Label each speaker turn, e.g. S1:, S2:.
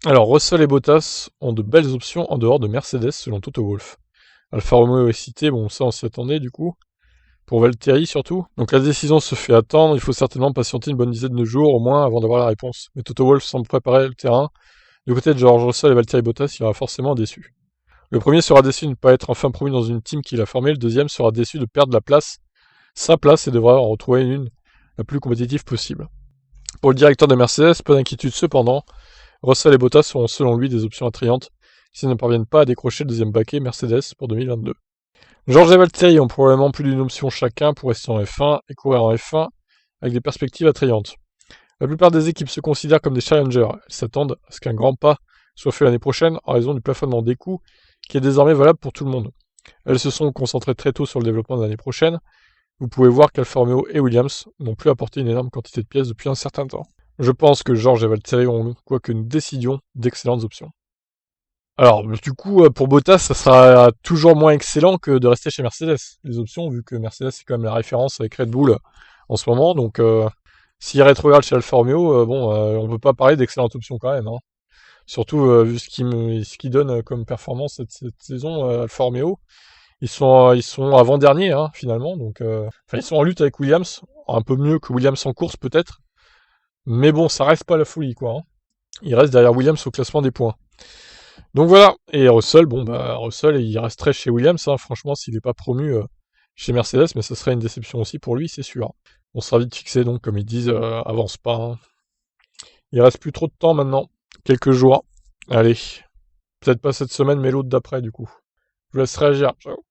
S1: Alors, Russell et Bottas ont de belles options en dehors de Mercedes selon Toto Wolff. Alfa Romeo est cité, bon ça on s'y attendait du coup, pour Valtteri surtout. Donc la décision se fait attendre, il faut certainement patienter une bonne dizaine de jours au moins avant d'avoir la réponse. Mais Toto Wolff semble préparer le terrain. Du côté de George Russell et Valtteri Bottas, il y aura forcément déçu. Le premier sera déçu de ne pas être enfin promu dans une team qu'il a formée, le deuxième sera déçu de perdre la place, sa place, et devra en retrouver une la plus compétitive possible. Pour le directeur de Mercedes, pas d'inquiétude cependant, Russell et Bottas seront selon lui des options attrayantes s'ils ne parviennent pas à décrocher le deuxième baquet Mercedes pour 2022. George et Valtteri ont probablement plus d'une option chacun pour rester en F1 et courir en F1 avec des perspectives attrayantes. La plupart des équipes se considèrent comme des challengers. Elles s'attendent à ce qu'un grand pas soit fait l'année prochaine en raison du plafonnement des coûts qui est désormais valable pour tout le monde. Elles se sont concentrées très tôt sur le développement de l'année prochaine. Vous pouvez voir qu'Alfa Romeo et Williams n'ont plus apporté une énorme quantité de pièces depuis un certain temps. Je pense que George et Valtteri ont, quoique nous décidions, d'excellentes options. Alors, du coup, pour Bottas, ça sera toujours moins excellent que de rester chez Mercedes. Les options, vu que Mercedes est quand même la référence avec Red Bull en ce moment, donc s'il rétrograde chez Alfa Romeo, on peut pas parler d'excellentes options quand même, hein. Surtout vu ce qu'il donne comme performance cette saison, Alfa Romeo. Ils sont avant-derniers, hein, finalement, donc ils sont en lutte avec Williams, un peu mieux que Williams en course peut-être, mais bon, ça reste pas la folie, quoi, hein. Il reste derrière Williams au classement des points. Donc voilà, et Russell, bon bah Russell il resterait chez Williams, hein, franchement s'il n'est pas promu chez Mercedes, mais ce serait une déception aussi pour lui, c'est sûr. On sera vite fixé donc, comme ils disent, avance pas, hein. Il reste plus trop de temps maintenant, quelques jours. Allez, peut-être pas cette semaine, mais l'autre d'après du coup. Je vous laisse réagir, ciao.